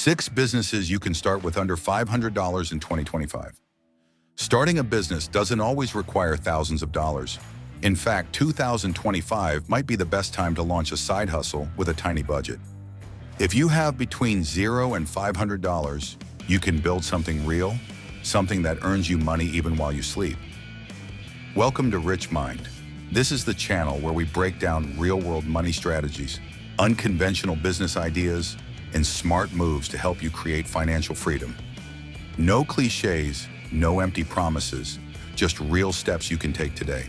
6 businesses you can start with under $500 in 2025. Starting a business doesn't always require thousands of dollars. In fact, 2025 might be the best time to launch a side hustle with a tiny budget. If you have between $0 and $500, you can build something real, something that earns you money even while you sleep. Welcome to Rich Mind. This is the channel where we break down real-world money strategies, unconventional business ideas, and smart moves to help you create financial freedom. No cliches, no empty promises, just real steps you can take today.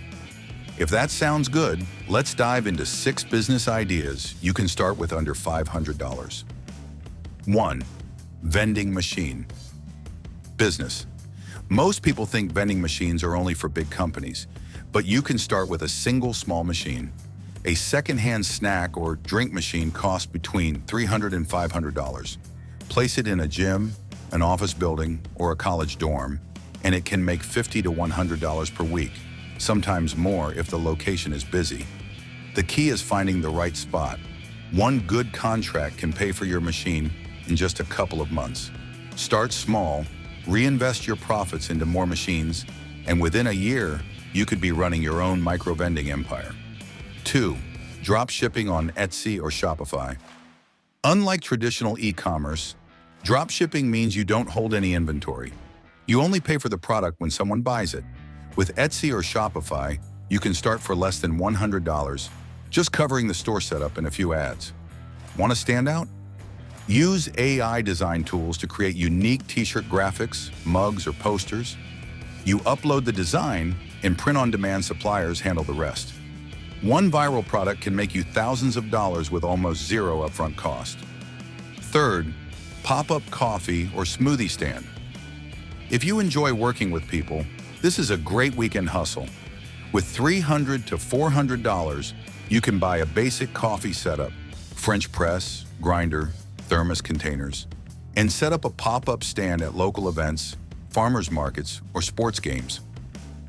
If that sounds good, let's dive into 6 business ideas you can start with under $500. 1. Vending machine. Business. Most people think vending machines are only for big companies, but you can start with a single small machine. A secondhand snack or drink machine costs between $300 and $500. Place it in a gym, an office building, or a college dorm, and it can make $50 to $100 per week, sometimes more if the location is busy. The key is finding the right spot. One good contract can pay for your machine in just a couple of months. Start small, reinvest your profits into more machines, and within a year, you could be running your own micro-vending empire. 2. Dropshipping on Etsy or Shopify. Unlike traditional e-commerce, dropshipping means you don't hold any inventory. You only pay for the product when someone buys it. With Etsy or Shopify, you can start for less than $100, just covering the store setup and a few ads. Want to stand out? Use AI design tools to create unique t-shirt graphics, mugs, or posters. You upload the design, and print-on-demand suppliers handle the rest. One viral product can make you thousands of dollars with almost zero upfront cost. 3. Pop-up coffee or smoothie stand. If you enjoy working with people, this is a great weekend hustle. With $300 to $400, you can buy a basic coffee setup, French press, grinder, thermos containers, and set up a pop-up stand at local events, farmers markets, or sports games.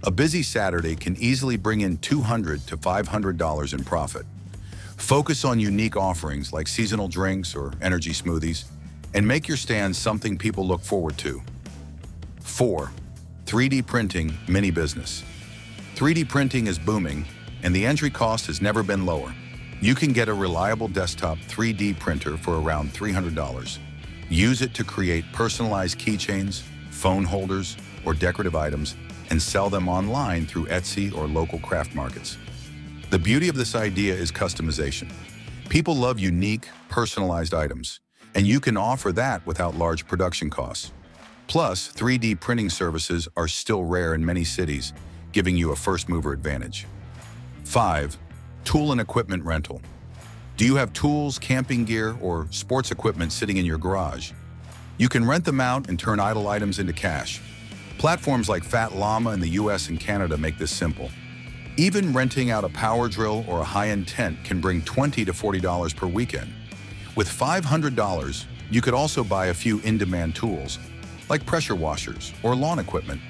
A busy Saturday can easily bring in $200 to $500 in profit. Focus on unique offerings like seasonal drinks or energy smoothies, and make your stand something people look forward to. 4. 3D printing mini business. 3D printing is booming, and the entry cost has never been lower. You can get a reliable desktop 3D printer for around $300. Use it to create personalized keychains, phone holders, or decorative items, and sell them online through Etsy or local craft markets. The beauty of this idea is customization. People love unique, personalized items, and you can offer that without large production costs. Plus, 3D printing services are still rare in many cities, giving you a first-mover advantage. 5. Tool and equipment rental. Do you have tools, camping gear, or sports equipment sitting in your garage? You can rent them out and turn idle items into cash. Platforms like Fat Llama in the US and Canada make this simple. Even renting out a power drill or a high-end tent can bring $20 to $40 per weekend. With $500, you could also buy a few in-demand tools, like pressure washers or lawn equipment,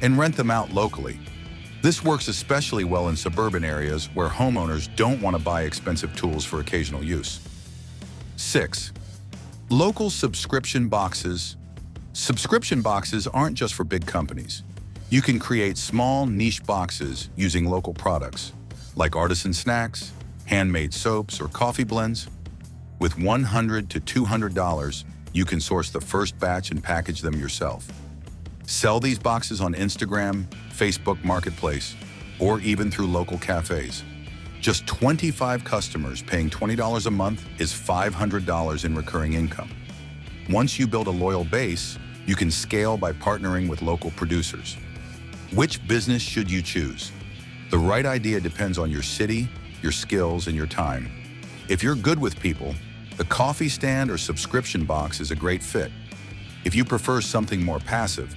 and rent them out locally. This works especially well in suburban areas where homeowners don't want to buy expensive tools for occasional use. 6. Local subscription boxes. Subscription boxes aren't just for big companies. You can create small niche boxes using local products, like artisan snacks, handmade soaps, or coffee blends. With $100 to $200, you can source the first batch and package them yourself. Sell these boxes on Instagram, Facebook Marketplace, or even through local cafes. Just 25 customers paying $20 a month is $500 in recurring income. Once you build a loyal base, you can scale by partnering with local producers. Which business should you choose? The right idea depends on your city, your skills, and your time. If you're good with people, the coffee stand or subscription box is a great fit. If you prefer something more passive,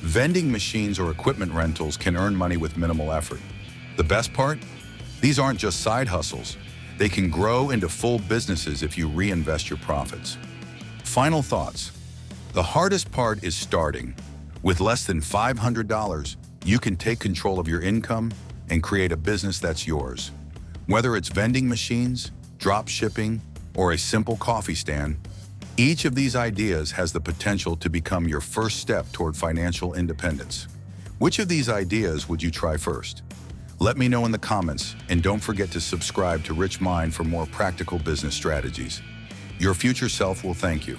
vending machines or equipment rentals can earn money with minimal effort. The best part? These aren't just side hustles. They can grow into full businesses if you reinvest your profits. Final thoughts. The hardest part is starting. With less than $500, you can take control of your income and create a business that's yours. Whether it's vending machines, drop shipping, or a simple coffee stand, Each of these ideas has the potential to become your first step toward financial independence. Which of these ideas would you try first? Let me know in the comments, and don't forget to subscribe to Rich Mind for more practical business strategies. Your future self will thank you.